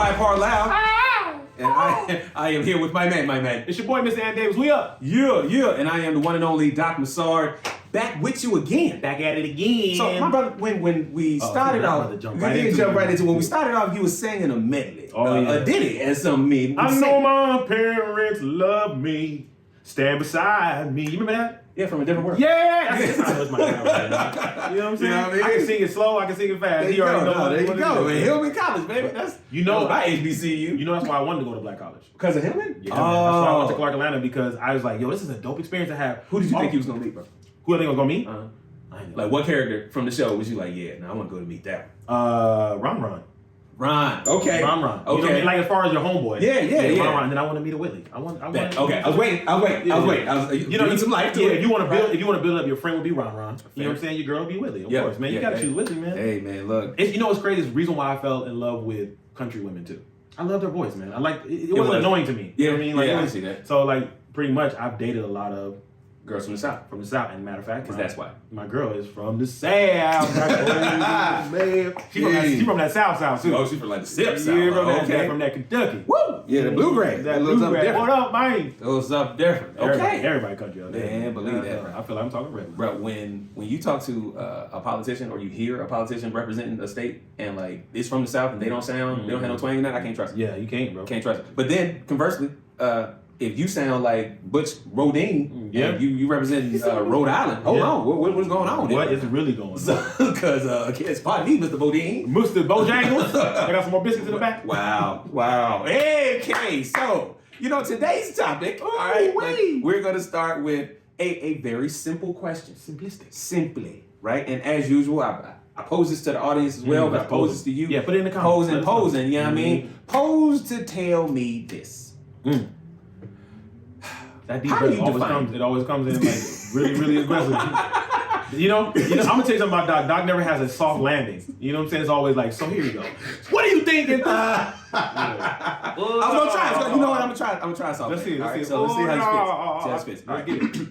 High Part Loud. And I am here with my man. It's your boy, Mr. Ann Davis. We up. Yeah. And I am the one and only Doc Massard. Back with you again. Back at it again. So, my brother, when we started off, when we started off, you were singing a medley. A ditty and some me. I know my parents love me. Stand beside me. You remember that? Yeah, from a different world. Yeah! That's my guy right now. You know what I'm saying? You know what I mean? I can sing it slow, I can sing it fast. There you go. Man, Hillman College, baby. That's my HBCU. You know that's why I wanted to go to Black College. Because of Hillman? Yeah, that's why I went to Clark Atlanta, because I was like, yo, this is a dope experience to have. Who did you think you was going to meet, bro? Who I think I was going to meet? Like, what character from the show was you like, yeah, I want to go to meet that Ron. Ron. Okay. Ron. Okay. You know what I mean? Like, as far as your homeboy. Yeah. Ron. And then I want to meet a Whitley. Okay. I was waiting. You know, some life to it. If you want to build up, your friend will be Ron. You know what I'm saying? Your girl will be Whitley. Of course, man. You got to choose Whitley, man. Hey, man, look. You know what's crazy is the reason why I fell in love with country women, too. I love their voice, man. I like it wasn't annoying to me. Yeah, you know what I mean? Like, I see that. So, like, pretty much, I've dated a lot of girls from the South. From the South, and matter of fact, because that's why my girl is from the South. She's from that South too. Oh, she's from like the South. Yeah, from that Kentucky. Woo! Yeah, the bluegrass. That bluegrass. What up, man? It was up different. Okay, everybody country out there. Man, believe that. I feel like I'm talking regular. Bro, when you talk to a politician or you hear a politician representing a state and like it's from the South and they don't sound, they don't have no twang in that, I can't trust it. Yeah, you can't, bro. Can't trust it. But then conversely, if you sound like Butch Rodine, you represent Rhode Island. Hold on, what's going on? What is really going on? Because it's pardon me, Mr. Bodine. Mr. Bojangles. I got some more biscuits in the back. Wow. Okay, so today's topic. All right, we're gonna start with a very simple question. Simply, right? And as usual, I pose this to the audience as well, but I pose this to you. Yeah, put it in the comments. Posing, you know what I mean? Pose to tell me this. That deep breath always comes in like really, really aggressive. I'm gonna tell you something about Doc. Doc never has a soft landing. You know what I'm saying? It's always like, so here you go. What are you thinking? I was gonna try. You know what? I'm gonna try something. Let's see it. Let's see how this fits. All right, get it.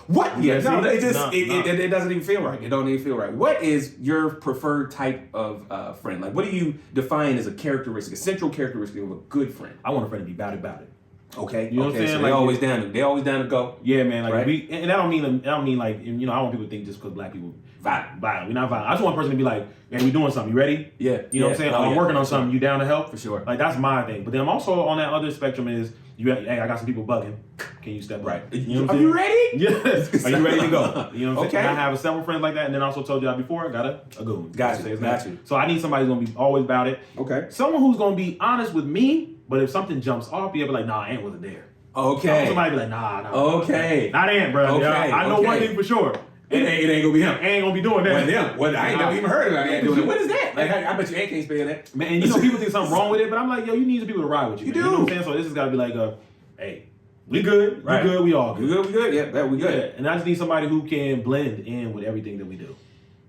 What? Yeah, it doesn't even feel right. It don't even feel right. What is your preferred type of friend? Like, what do you define as a characteristic, a central characteristic of a good friend? I want a friend to be about it. Okay. You know what I'm saying? So they always down to go. Yeah, man. Like and I don't mean like I don't want people to think just because black people violent. We're not violent. I just want a person to be like, man, we doing something. You ready? Yeah. You know what I'm saying? I'm working on something. You down to help? For sure. Like that's my thing. But then I'm also on that other spectrum is hey, I got some people bugging. Can you step right? You know what I'm saying? You ready? Yes. Are you ready to go? You know what I'm saying? Okay. I have several friends like that, and then I also told y'all before I got a goon. Got you. So I need somebody who's gonna be always about it. Okay. Someone who's gonna be honest with me, but if something jumps off, you'll be like, nah, Ant wasn't there. Okay. Somebody be like, nah. Okay. Not Ant, bro. Okay. I know one thing for sure. It ain't gonna be him. Ain't gonna be doing that. Well, I ain't never even heard about Ant doing it. What is that? Like, I bet you Ant can't spell that. Man, and people think something wrong with it, but I'm like, yo, you need some people to ride with you. You do. You know what I'm saying? So this has got to be like, hey, we good. Right. We good. We all good. We good. Yeah, we good. Yeah. And I just need somebody who can blend in with everything that we do.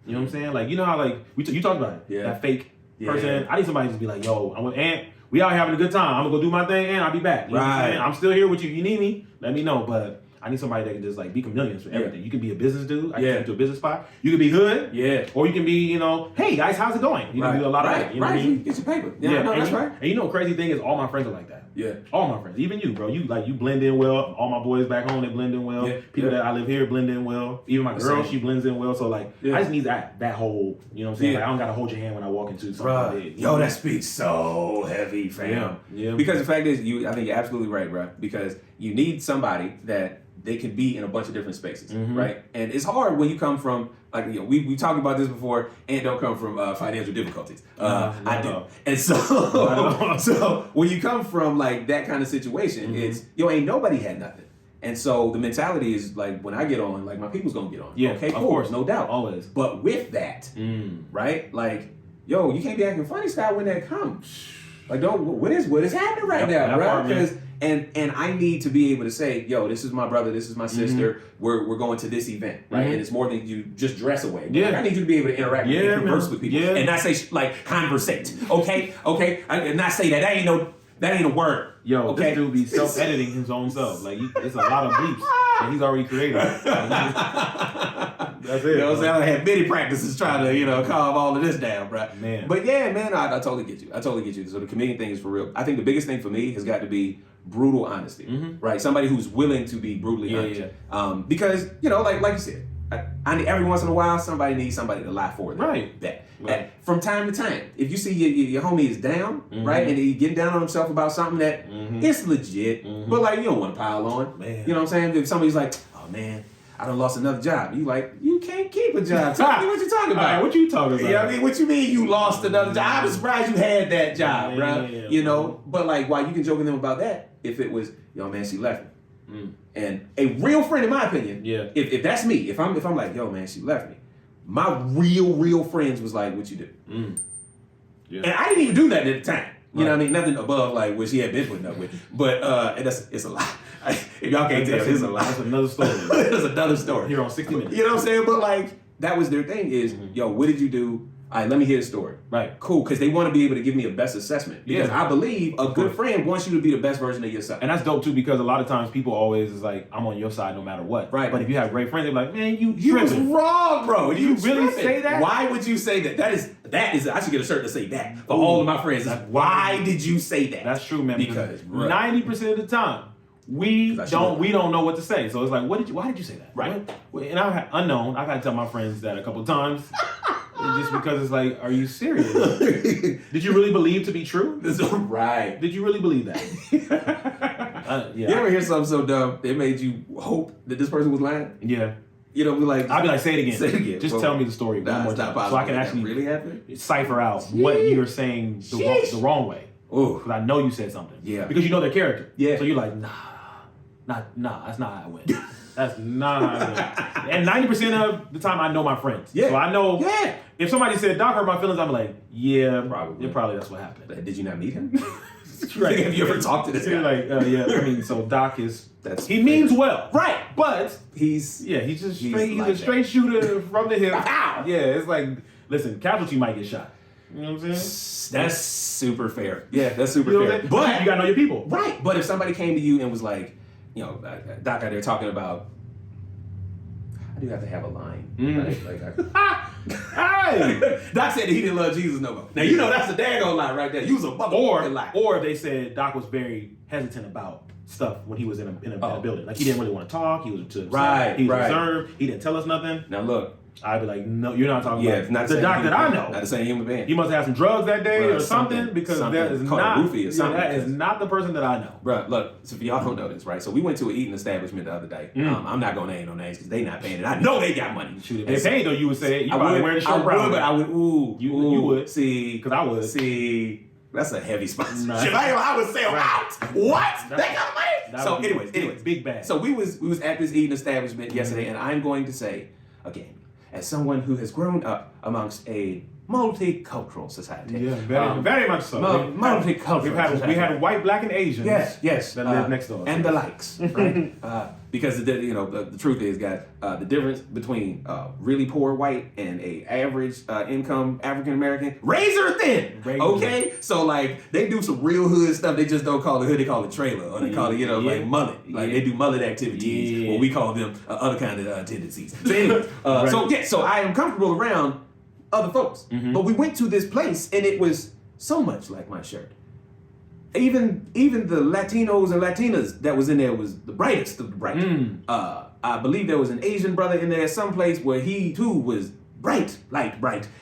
You know what I'm saying? Like, you know how like you talked about it. Yeah. That fake person. I need somebody to just be like, yo, I'm with Ant. We out here having a good time. I'm gonna go do my thing and I'll be back. You know what I'm saying? I'm still here with you. You need me, let me know. But I need somebody that can just like be chameleons for everything. You can be a business dude. I can take you to a business spot. You can be hood. Yeah. Or you can be, hey guys, how's it going? You can do a lot of that. You know what I mean? Get your paper. Yeah, no, that's right. And you know the crazy thing is all my friends are like that. Yeah. All my friends. Even you, bro. You blend in well. All my boys back home, they blend in well. Yeah. People that I live here blend in well. Even my girl, she blends in well. So like I just need that whole, you know what I'm saying? Like, I don't gotta hold your hand when I walk into something. Yo, that speaks so heavy, fam. Yeah. Because the fact is, I think you're absolutely right, bro. Because you need somebody that they could be in a bunch of different spaces, right? And it's hard when you come from, like, we talked about this before, and don't come from financial difficulties. I do. And so when you come from like that kind of situation, it's, ain't nobody had nothing. And so the mentality is like, when I get on, like my people's gonna get on. Yeah, okay, of cool, course, no doubt. Always. But with that, right? Like, yo, you can't be acting funny style when that comes. Like, what is happening right now, bro? Because and I need to be able to say, yo, this is my brother, this is my sister. We're going to this event, right? And it's more than you just dress away. Yeah. Like, I need you to be able to interact and converse with people, and not say like conversate. Okay, and not say that ain't a word. Yo, this dude be self-editing his own self. Like, it's a lot of bleeps that he's already created. That's it. You know what I'm saying? I had many practices trying to, calm all of this down, bro. Man. But yeah, man, I totally get you. I totally get you. So the comedian thing is for real. I think the biggest thing for me has got to be brutal honesty, right? Somebody who's willing to be brutally honest. Yeah. Because, like you said, I every once in a while, somebody needs somebody to lie for them. Right. That from time to time, if you see your homie is down, right, and he getting down on himself about something that it's legit, but like you don't want to pile on. Man. You know what I'm saying? If somebody's like, oh man, I done lost another job. You like, you can't keep a job. Tell me what you talking about. Right, what you talking about? Yeah, I mean, what you mean you lost another job? I'm surprised you had that job, bro. Yeah. But like, why you can joke with them about that if it was, yo man, she left me. And a real friend, in my opinion, if that's me, if I'm like, yo man, she left me, my real friends was like, what you do? Yeah. And I didn't even do that at the time. You know what I mean? Nothing above like what she had been putting up with. But it's a lot. If y'all can't tell, it's a lot. That's another story. It's another story. Here on 60 Minutes. You know what I'm saying? But like, that was their thing is, yo, what did you do? All right, let me hear the story. Right. Cool, because they want to be able to give me a best assessment. Because I believe a good friend wants you to be the best version of yourself. And that's dope too, because a lot of times people always is like, I'm on your side no matter what. Right. But if you have great friends, they're like, man, you was wrong, bro. You really say that? Why would you say that? That is I should get a shirt to say that for all of my friends. Like, why did you say that? That's true, man. Because 90% of the time, we don't know what to say. So it's like, why did you say that? Right. And I've had to tell my friends that a couple times. Just because it's like, are you serious? Did you really believe to be true? Right. Did you really believe that? You ever hear something so dumb it made you hope that this person was lying? Yeah. Be like, I'd be like, say it again. Say it again. Just tell me the story one more time, so I can actually really happen? Cipher out what you're saying the wrong way. Oh, because I know you said something. Yeah. Because you know their character. Yeah. So you're like, nah, that's not how it went. That's not how it went. And 90% of the time, I know my friends. Yeah. So I know. Yeah. If somebody said Doc hurt my feelings, I'm like, yeah, probably that's what happened. Did you not meet him? Right. Have you ever talked to this guy? Like, yeah. I mean, so Doc he means well, right? But he's a straight shooter from the hip. Yeah, it's like, listen, casualty might get shot. You know what I'm saying? That's super fair. Yeah, that's super fair. But you gotta know your people, right? But if somebody came to you and was like, Doc out there talking about, I do have to have a line, right? Hey! Doc said that he didn't love Jesus no more. Now that's a daggone lie right there. You was a motherfucking lie. Or if they said Doc was very hesitant about stuff when he was in a building, like he didn't really want to talk. He was to himself. He was reserved. He didn't tell us nothing. Now look. I'd be like, no, you're not talking about not the Doc that I know. Not the same human being. He must have some drugs that day or something because that is not the person that I know. Bro, look, so if y'all don't know this, right? So we went to an eating establishment the other day. I'm not gonna name no names because they not paying it. I know they got money. Shoot, if they paid though, you would say it. You probably wear the shirt proud. But I would. You would see because I would see. That's a heavy sponsorship. I would say, wow, what? They got money. So, anyways, big bag. So we was at this eating establishment yesterday, and I'm going to say again, as someone who has grown up amongst a multicultural society. Yeah, very much so. Multicultural. We had white, black, and Asians. Yes. That live next door. And the likes, right? Because the truth is, guys, the difference between really poor white and a average income African American, razor thin. Okay, so like they do some real hood stuff. They just don't call it hood; they call it trailer, or they call it like mullet. Like they do mullet activities, or we call them other kind of tendencies. So anyway, so I am comfortable around other folks, but we went to this place and it was so much like my shirt. Even the Latinos and Latinas that was in there was the brightest of the bright. I believe there was an Asian brother in there someplace where he too was bright.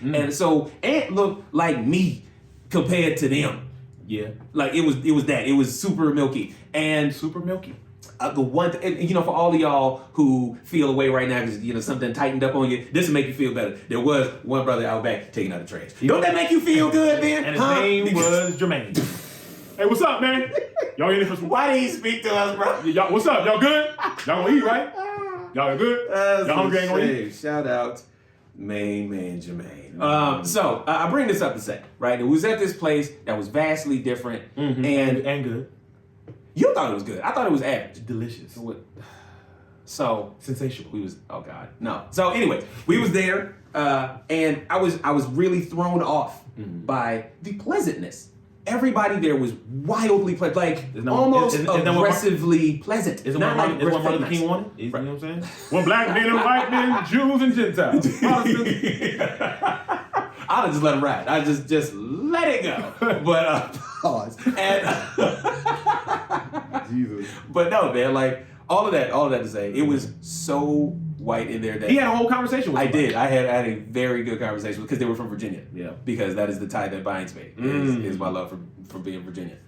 And so Ant looked like me compared to them. Yeah. Like it was super milky. And super milky. The one, for all of y'all who feel away right now because something tightened up on you, this will make you feel better. There was one brother out back taking out the trash. Don't that make you feel good, man? And his name was Jermaine. Hey, what's up, man? Y'all in here for some? Why did he speak to us, bro? Y'all, what's up? Y'all good? Y'all gonna eat, right? Y'all good? Y'all hungry? Ain't gonna eat? Shout out, main man Jermaine. So I bring this up to say, right? It was at this place that was vastly different and good. You thought it was good. I thought it was average. Delicious. So sensational. Oh God, no. So anyway, we was there, and I was really thrown off by the pleasantness everybody there was wildly pleasant, like almost aggressively pleasant. Is what Martin Luther King wanted? You know what I'm saying? When black men and white men, Jews and Gentiles. I'll just let him ride. I just let it go. But pause. And Jesus. But no, man, like all of that to say, it was so white in there that he had a whole conversation with somebody. I had a very good conversation because they were from Virginia. Yeah. Because that is the tie that binds me. Is my love for being Virginia.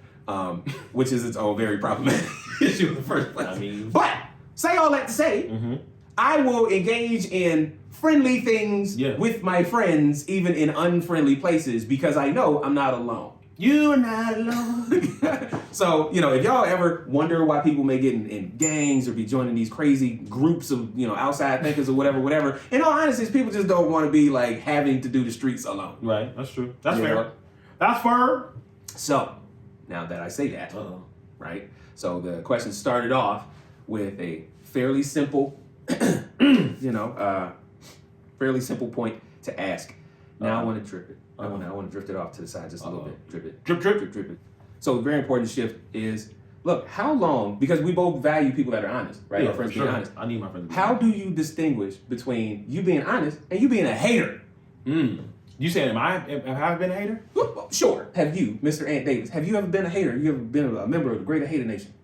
Which is its own very problematic issue in the first place. I mean, but say all that to say, I will engage in friendly things with my friends, even in unfriendly places, because I know I'm not alone. You're not alone. So, if y'all ever wonder why people may get in gangs or be joining these crazy groups of, outside thinkers or whatever, in all honesty, people just don't want to be like having to do the streets alone. Right, that's true. That's fair. That's fair. So, now that I say that, right? So the question started off with a fairly simple, fairly simple point to ask. Now I want to trip it. I want to drift it off to the side just a little bit. Drip it. Drip it. So a very important shift is, look, how long, because we both value people that are honest, right? Yeah, Our friends sure. being honest. I need my friends. How do you distinguish between you being honest and you being a hater? You saying, have I been a hater? Sure. Have you, Mr. Ant Davis, have you ever been a hater? You ever been a member of the Greater Hater Nation?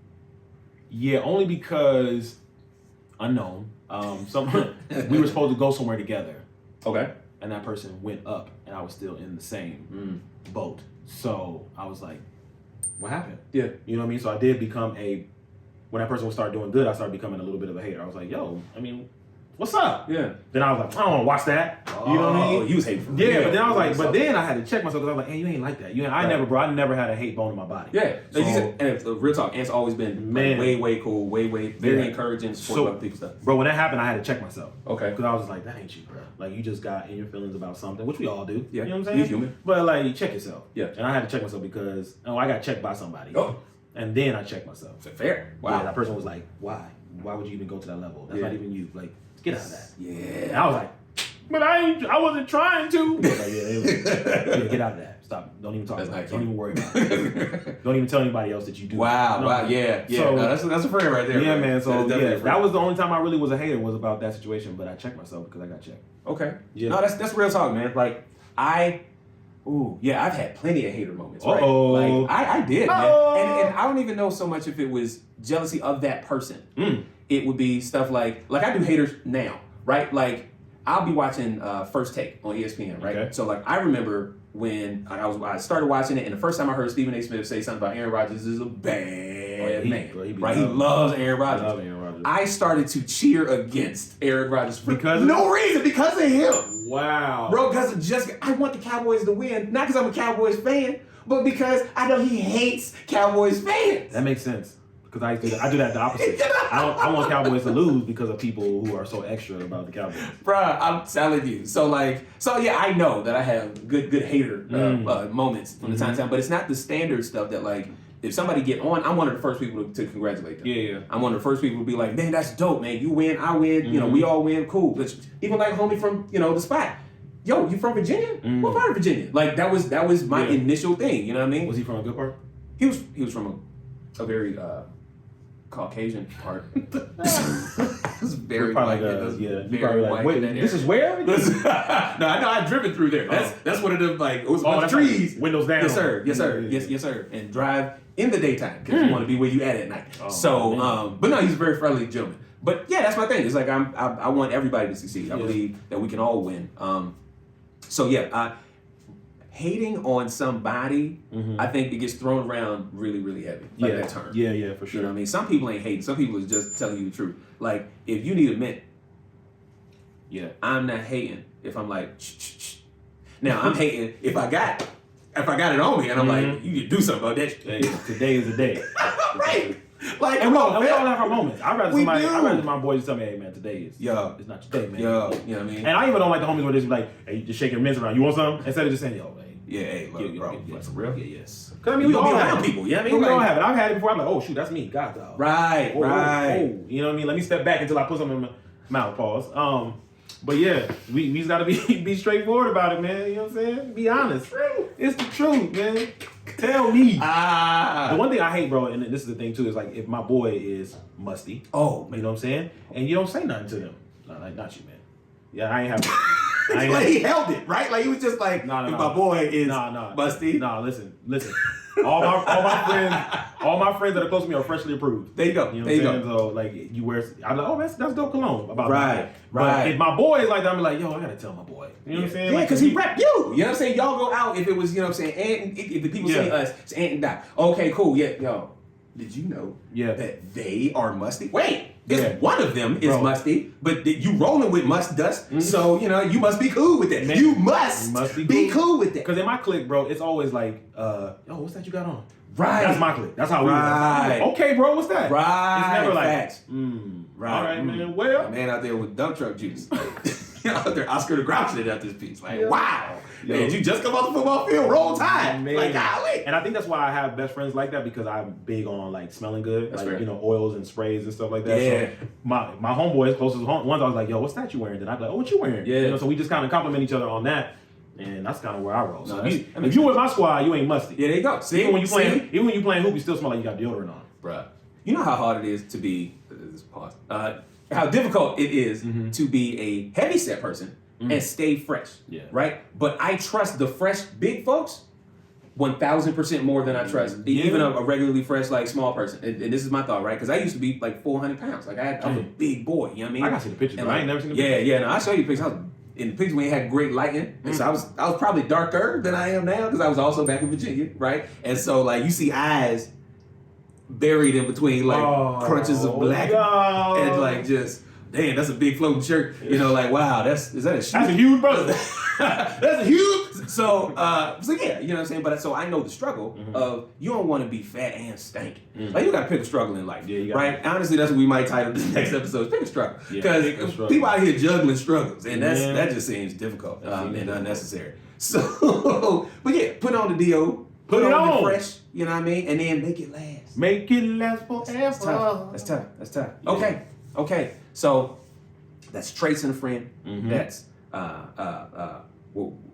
Yeah, only because unknown. We were supposed to go somewhere together. Okay. And that person went up, and I was still in the same boat. So I was like, what happened? Yeah. You know what I mean? So I did become when that person would start doing good, I started becoming a little bit of a hater. I was like, what's up? Yeah. Then I was like, I don't want to watch that. You know what I mean? You was hateful. Yeah, but then I was like, then I had to check myself because I was like, hey, you ain't like that. I never had a hate bone in my body. Yeah. So, and real talk, Ant's always been way cool, very encouraging, supportive of people's stuff. Bro, when that happened, I had to check myself. Okay. Because I was like, that ain't you, bro. Like, you just got in your feelings about something, which we all do. Yeah. You know what I'm saying? You're human. But, like, check yourself. Yeah. And I had to check myself because, I got checked by somebody. Oh. And then I checked myself. Fair. Wow. Yeah, that person was like, why? Why would you even go to that level? That's not even you. Like, get out of that. Yeah. And I was like, but I wasn't trying to. Like, get out of that. Stop. Don't even talk about it. Don't even worry about it. Don't even tell anybody else that you do. Wow. Yeah. So, that's a friend right there. Yeah, man. So that was the only time I really was a hater was about that situation. But I checked myself because I got checked. Okay. Yeah. No, that's real talk, man. Like I've had plenty of hater moments. Right? Uh-oh. Like I did, man. And I don't even know so much if it was jealousy of that person. It would be stuff like I do haters now, right? Like I'll be watching First Take on ESPN, right? Okay. So like I remember when I started watching it, and the first time I heard Stephen A. Smith say something about Aaron Rodgers is a bad man, right? He loves Aaron Rodgers. I started to cheer against Aaron Rodgers for no reason, because of him. Wow, bro. Because I want the Cowboys to win, not because I'm a Cowboys fan, but because I know he hates Cowboys fans. That makes sense. Because I do that the opposite. I want Cowboys to lose because of people who are so extra about the Cowboys. Bruh, I'm telling you. So yeah, I know that I have good hater moments from the time to time, but it's not the standard stuff that like, if somebody get on, I'm one of the first people to congratulate them. Yeah. I'm one of the first people to be like, man, that's dope, man. You win, I win, we all win, cool. Even like homie from, the spot. Yo, you from Virginia? What part of Virginia? Like that was my initial thing, you know what I mean? Was he from a good part? He was from a very Caucasian part. It's very white. Very white. Wait, this is where? No, I know I've driven through there. That's one of them, like, it was a bunch of trees. Like windows down. Yes, sir. Yes, sir. And drive in the daytime because you want to be where you at night. But no, he's a very friendly gentleman. But yeah, that's my thing. It's like I want everybody to succeed. I believe that we can all win. Hating on somebody, I think it gets thrown around really, really heavy. Like that term. Yeah, for sure. You know what I mean? Some people ain't hating. Some people is just telling you the truth. Like, if you need a mint, I'm not hating if I'm like, shh. Now, I'm hating if I got it on me and I'm like, you need to do something about that. Hey, today is the day. Right. Like, and we all have our moments. I'd rather my boys tell me, hey man, today is it's not your day, man. You know what I mean? And I even don't like the homies where they just be like, hey, just shaking mints around. You want something? Instead of just saying, yo, man. Yeah, hey, look, bro. Yeah, for real? Yeah, yes. Because I mean, we all have people. Yeah, I mean, we all have it. I've had it before. I'm like, oh shoot, that's me. God, dog. Right. You know what I mean? Let me step back until I put something in my mouth. Pause. But yeah, we just gotta be straightforward about it, man. You know what I'm saying? Be honest. It's the truth, man. Tell me. The one thing I hate, bro, and this is the thing too, is like if my boy is musty. Oh, you know what I'm saying? And you don't say nothing to them. Like, not you, man. Yeah, I ain't having it. Like he held it, right? Like he was just like, if my boy is musty. Listen. All my friends that are close to me are freshly approved. There you go. You know what I'm saying? So like you wear, I'm like, oh, that's dope cologne about right. But if my boy is like that, I'm like, yo, I gotta tell my boy. You know what I'm saying? Yeah, like, because he rep you. You know what I'm saying? Y'all go out if it was, you know what I'm saying, Ant, if the people say us, it's Ant and Doc. Okay, cool. Yeah, yo. Did you know that they are musty? Wait, one of them is musty, but you rolling with must dust, so you know you must be cool with that. Man, you must be cool with that. Because in my clique, bro, it's always like, yo, what's that you got on? Right. That's my clique. That's how we right. Like, okay, bro, what's that? Right. It's never like, facts. Right. All right, man. Well, a man out there with dump truck juice. Out there, Oscar the Grouch did at this piece. Like, wow. Man, you just come off the football field, roll tide. Like, golly. And I think that's why I have best friends like that, because I'm big on like smelling good. That's like, fair. you know, oils and sprays and stuff like that. Yeah. So my homeboys, closest ones, I was like, yo, what's that you wearing? Then I'd be like, oh, what you wearing? Yeah. You know, so we just kind of compliment each other on that. And that's kind of where I roll. So if you with my squad, you ain't musty. Yeah, there you go. See, even when you playing hoop, you still smell like you got deodorant on. Bruh. You know how hard it is to be, how difficult it is to be a heavyset person and stay fresh. Yeah. Right? But I trust the fresh big folks 1,000% more than I trust even a regularly fresh, like, small person. And this is my thought, right? Because I used to be like 400 pounds. Like, I was a big boy. You know what I mean? I got to see the pictures, and but like, I ain't never seen the pictures. Yeah. No, I'll show you the pictures. I was in the pictures when it had great lighting. And so I was probably darker than I am now because I was also back in Virginia, right? And so, like, you see eyes buried in between, like, crunches of black and, like, just... Damn, that's a big floating shirt. You know, like, wow, is that a shoe? That's a huge brother. That's a huge. So yeah, you know what I'm saying? But so I know the struggle of you don't want to be fat and stank. Like, you got to pick a struggle in life, right? Honestly, that's what we might title this next episode, pick a struggle. Because people out here juggling struggles, and that just seems difficult and unnecessary. So, but yeah, put on the DO, put on the fresh, you know what I mean? And then make it last. Make it last forever. That's tough. Yeah. Okay. So that's tracing a friend. That's how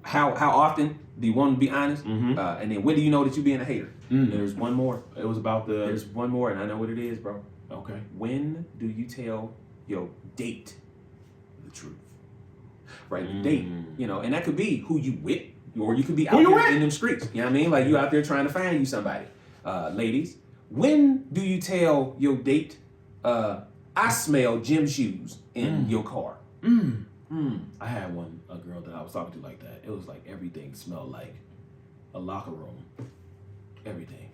often do you want to be honest? And then when do you know that you're being a hater? There's one more. There's one more, and I know what it is, bro. Okay. When do you tell your date the truth? Right, the date. You know, and that could be who you with, or you could be out there in them streets. You know what I mean? Like, you out there trying to find you somebody. Ladies, when do you tell your date, I smell gym shoes in your car? I had a girl that I was talking to like that. It was like everything smelled like a locker room. Everything.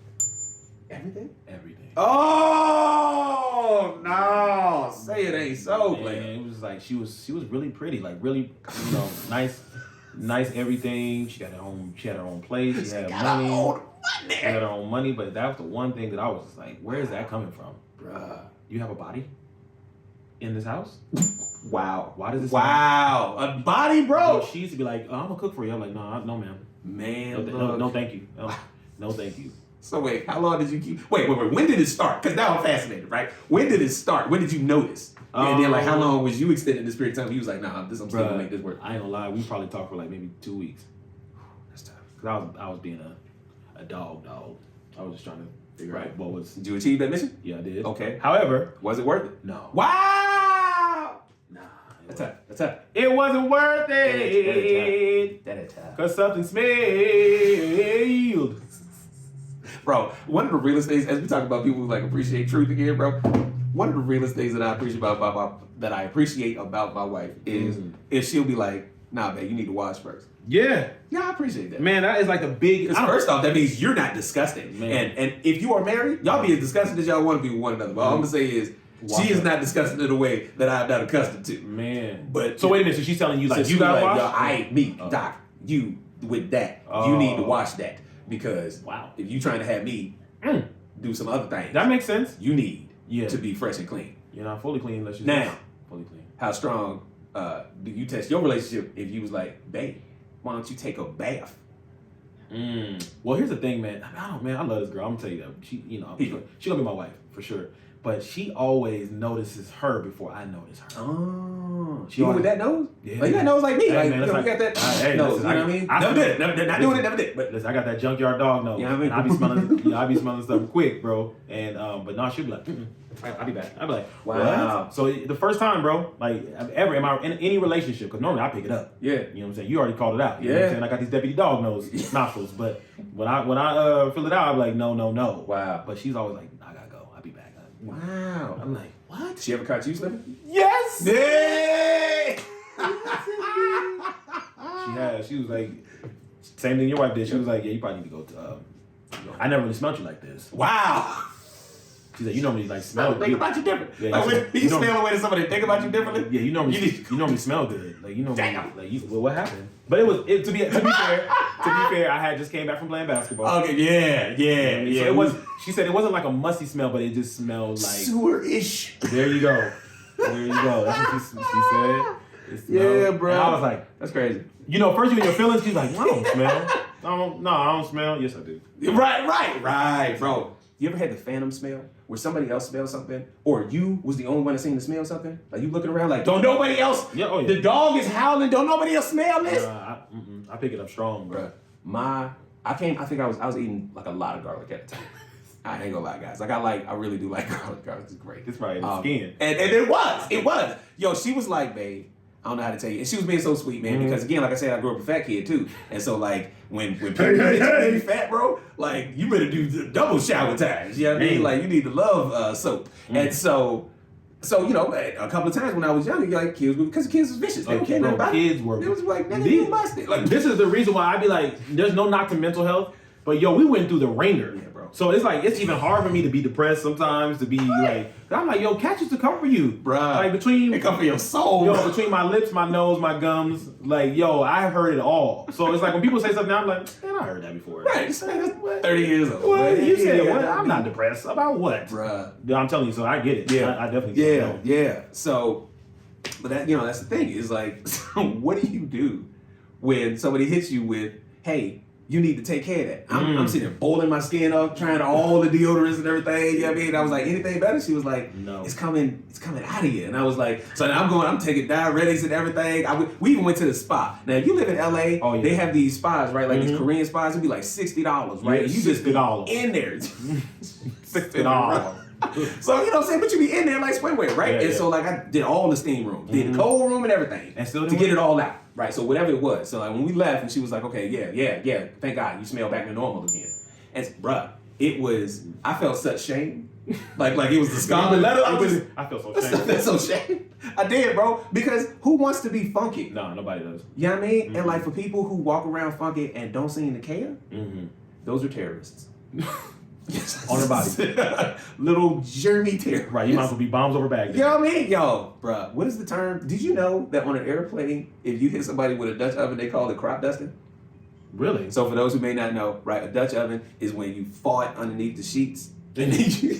Oh no! Say it ain't so, man. It was like she was really pretty, like really, you know, nice everything. She had her own place. She had money. She had her own money, but that was the one thing that I was just like, where is that coming from? Bruh. You have a body in this house? Wow. Why does this a body, bro? She used to be like, I'm gonna cook for you. I'm like, no, ma'am. Man, no, thank you. No, thank you. So wait, how long did you keep? Wait. When did it start? Because now I'm fascinated, right? When did it start? When did you notice? And then, like, how long was you extending this period of time? You was like, nah, I'm still gonna make this work. I ain't gonna lie, we probably talked for like maybe 2 weeks. That's tough. Because I was being a dog. I was just trying to figure out what was. Did you achieve that mission? Yeah, I did. Okay. However, was it worth it? No. Wow. Nah. That's tough. It wasn't worth it. That is tough. Because something smelled. Bro, one of the realest things, as we talk about people who, like, appreciate truth again, bro, one of the realest things that I appreciate about my wife is she'll be like, nah, man, you need to wash first. Yeah. Yeah, I appreciate that. Man, that is like the big... First off, that means you're not disgusting. Man. And if you are married, y'all be as disgusting as y'all want to be with one another. But all I'm going to say is, she is not disgusting in a way that I'm not accustomed to. Man. But so wait a minute, so she's telling you, like, so you got to wash? Doc, you with that, you need to wash that. Because if you trying to have me do some other things, that makes sense. You need to be fresh and clean. You're not fully clean unless you're fully clean. How strong do you test your relationship if you was like, babe, why don't you take a bath? Well, here's the thing, man. I love this girl. I'm gonna tell you that. She gonna be my wife for sure. But she always notices her before I notice her. Oh. Even with that nose? Yeah. Like, you got nose like me. Hey, like, man, you know, like, we got that hey, nose. listen, You know what I mean? I Never smell- did it. Not doing it, never did. But listen, I got that junkyard dog nose. You know what I mean? And I be smelling, I be smelling stuff quick, bro. And but no, she'll be like, I'll be back. I'll be like, wow. What? So the first time, bro, like ever in any relationship, because normally I pick it up. Yeah. You know what I'm saying? You already called it out. You know what I'm saying? I got these deputy dog nose nostrils, but when I fill it out, I'm like, no. Wow. But she's always like, I gotta go. I'll be back. Wow. I'm like, what? She ever caught you slipping? Yes. Yeah. She has. She was like, same thing your wife did. She was like, yeah, you probably need to go to. I never really smelled you like this. Wow. She said, you normally like smell. Think about you different. Yeah, like when you normally, smell the way that somebody think about you differently. Yeah, you normally smell good. Like you normally Damn. like you. Well, what happened? But to be fair, I had just came back from playing basketball. Okay. Yeah. So it was. She said it wasn't like a musty smell, but it just smelled like sewer-ish. There you go. That's what she said. Yeah, bro. And I was like, that's crazy. You know, first you in your feelings, she's like, I don't smell. I don't smell. Yes, I do. Right, bro. You ever had the phantom smell where somebody else smelled something, or you was the only one that seemed to smell something? Like you looking around like, don't nobody else? Yeah, The dog is howling. Don't nobody else smell this? I pick it up strong, bro. I think I was eating like a lot of garlic at the time. I ain't gonna lie, guys. I really do like garlic. Garlic is great. It's right in the skin. And it was. Yo, she was like, babe, I don't know how to tell you. And she was being so sweet, man, because again, like I said, I grew up a fat kid too. And so like when people get you fat, bro, like you better do double shower times. You know what I mean? Like you need to love soap. And so you know, a couple of times when I was younger, like because kids was vicious. They don't care nothing about it. Kids were. It was like, nigga, you busted. Like this is the reason why I be like, there's no knock to mental health, but yo, we went through the ringer. Yeah, bro. So it's like it's even hard for me to be depressed sometimes, to be like, I'm like, yo, catch us to come for you, bruh. Like It come for your soul, yo, between my lips, my nose, my gums, like, yo, I heard it all. So it's like when people say something, I'm like, man, I heard that before. Right, this nigga's 30 years old. What? You said yeah, what? I'm not depressed. About what? Bruh. Yeah, I'm telling you, so I get it. Yeah. I definitely know. Yeah. So, but that, that's the thing, is like, so what do you do when somebody hits you with, hey, you need to take care of that? I'm sitting there boiling my skin up, trying all the deodorants and everything. You know what I mean? I was like, anything better? She was like, no, it's coming out of you. And I was like, so now I'm taking diuretics and everything. We even went to the spa. Now, if you live in LA, they have these spas, right? Like these Korean spas, it'd be like $60, right? And you just be in there. $60. So, you know what I'm saying? But you be in there like swimwear, right? Yeah, and so like I did all the steam rooms, did the cold room and everything. And still to get it all out. Right, so whatever it was. So like when we left and she was like, okay, yeah, thank God, you smell back to normal again. And bruh, I felt such shame. like it was the scarlet letter. I felt so shame. I felt so shame. I did, bro, because who wants to be funky? No, nobody does. You know what I mean? And like for people who walk around funky and don't seem to care, those are terrorists. On their body. Little germy terrorists. Right, you might as well be bombs over Baghdad. You know what I mean? Yo, bruh, what is the term? Did you know that on an airplane, if you hit somebody with a Dutch oven, they call it crop dusting? Really? So for those who may not know, right, a Dutch oven is when you fart underneath the sheets and then you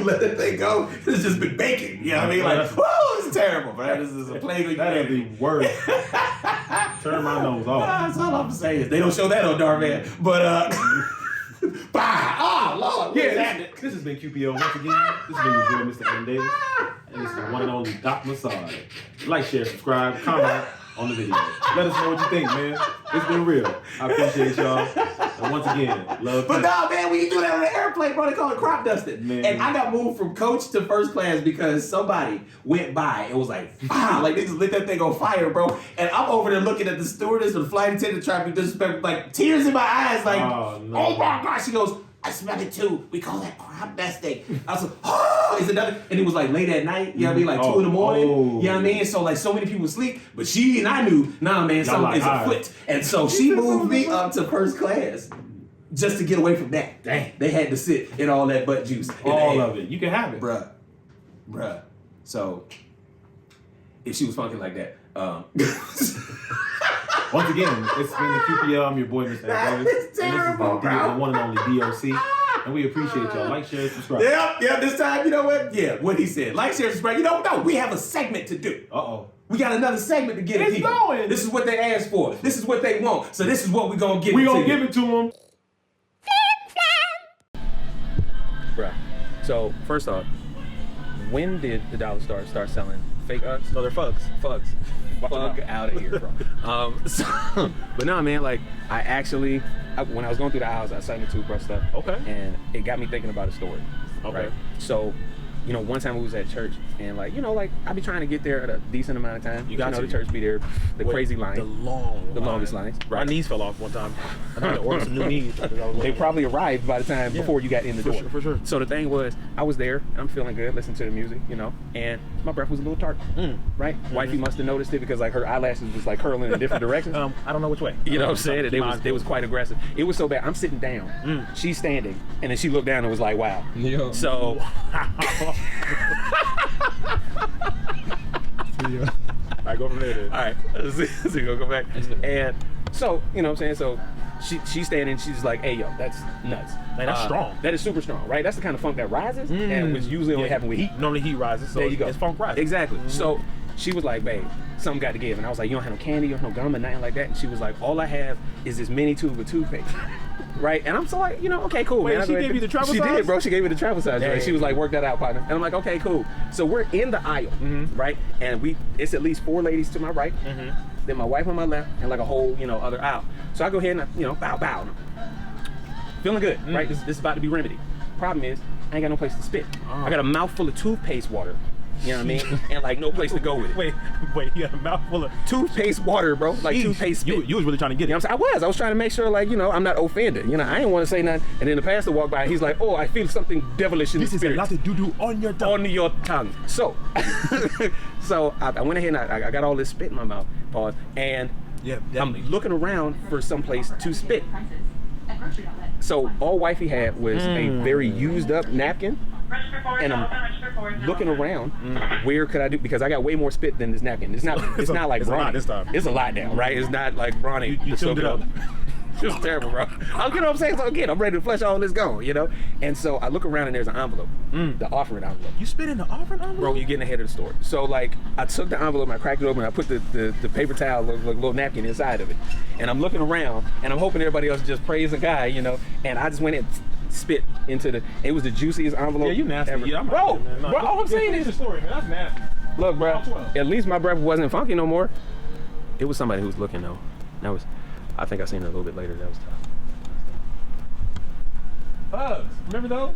let that thing go. It's just been baking. You know what I mean? Like, whoa, it's terrible, bro. This is a plague. That is the worst. Turn my nose off. That's all I'm saying. They don't show that on Darman. But, bye. Oh, Lord. Yeah, this has been QPO once again. This has been your boy, Mr. Adam Davis. And it's the one and only Doc Massage. Like, share, subscribe, comment on the video. Let us know what you think, man. It's been real. I appreciate y'all. And once again, love. But no, man, when you do that on an airplane, bro, they call it crop dusting. Man. And I got moved from coach to first class because somebody went by and was like, wow, like they just lit that thing on fire, bro. And I'm over there looking at the stewardess or the flight attendant trying to be disrespectful, like tears in my eyes, like, oh my gosh. She goes, I smell it too. We call that crop dusting. I was like, oh, is it another? And it was like late at night, you know what I mean? Like 2 in the morning. You know what I mean? So like so many people sleep, but she and I knew, nah man, something is afoot. And so she moved me up to first class just to get away from that. Dang. They had to sit in all that butt juice. All of it. You can have it. Bruh. So if she was funky like that, once again, it's been the QPL. I'm your boy, Mr. Adam Davis. It's terrible, and this is the one and only DOC. And we appreciate y'all. Like, share, subscribe. Yep, this time, you know what? Yeah, what he said. Like, share, subscribe. You know, no, we have a segment to do. Uh-oh. We got another segment to get It's people. going. This is what they asked for. This is what they want. So this is what we're going to give We to gonna you. give it to them. Bruh. So, first off, when did the dollar store start selling fake Uggs? No, they're fugs. Fugs. Fuck out of here, bro. But no, man, like, I actually, when I was going through the aisles, I signed the toothbrush stuff. Okay. And it got me thinking about a story. Okay. Right? So, you know, one time we was at church, and like, you know, like, I be trying to get there at a decent amount of time. You got know, to. the church be there, the crazy line. The longest lines. My Right. knees fell off one time. I had to order some new knees. They probably arrived by the time before you got in the door. For sure. So the thing was, I was there, and I'm feeling good, listening to the music, you know, and my breath was a little tart, right? Wifey must have noticed it because like her eyelashes was like curling in different directions. I don't know which way. You know what I'm saying? And they was quite aggressive. It was so bad. I'm sitting down, she's standing, and then she looked down and was like, "Wow." Yo. So. Yeah. All right, go from there then. All right, so you go back. And so, you know what I'm saying? So she's standing, she's like, hey, yo, that's nuts. Man, that's strong. That is super strong, right? That's the kind of funk that rises, and which usually only happen with heat. Normally heat rises, so There you go. it's funk rising. Exactly. So she was like, babe, something got to give. And I was like, you don't have no candy, you don't have no gum or nothing like that. And she was like, all I have is this mini tube of toothpaste. Right? And I'm so like, you know, okay, cool, Wait, man. she gave you the travel size? She did, bro. She gave me the travel size, right? She was like, work that out, partner. And I'm like, okay, cool. So we're in the aisle, right? And it's at least 4 ladies to my right, then my wife on my left, and like a whole, you know, other aisle. So I go ahead and, bow. Feeling good, right? This is about to be remedied. Problem is, I ain't got no place to spit. I got a mouthful of toothpaste water. You know what I mean? And like no place to go with it. Wait, you got a mouthful of toothpaste water, bro. Like toothpaste spit. You was really trying to get it. You know what I'm saying? I was trying to make sure, like, you know, I'm not offended. You know, I didn't want to say nothing. And then the pastor walked by and he's like, oh, I feel something devilish in the spirit. This is a lot of doo-doo on your tongue. On your tongue. So, I went ahead and I got all this spit in my mouth. Pause. And I'm looking around for some place to spit. So all wifey had was a very used up napkin. And I'm looking around, where could I do, because I got way more spit than this napkin. It's not like it's a lot Bronny. this time. It's a lot now, right? It's not like Bronny. You tuned it up. It was terrible, bro. You know what I'm saying? So again, I'm ready to flush all this gone, you know? And so I look around and there's an envelope, the offering envelope. You spit in the offering envelope? Bro, you're getting ahead of the story. So like, I took the envelope and I cracked it open and I put the paper towel, like little napkin inside of it. And I'm looking around and I'm hoping everybody else is just praising God, you know? And I just went and spit into it was the juiciest envelope. Yeah, you nasty. Ever. Yeah, bro, all I'm saying is the story, man. That's nasty. Look, bro, at least my breath wasn't funky no more. It was somebody who was looking though. I think I seen it a little bit later. That was tough. Bugs, remember those?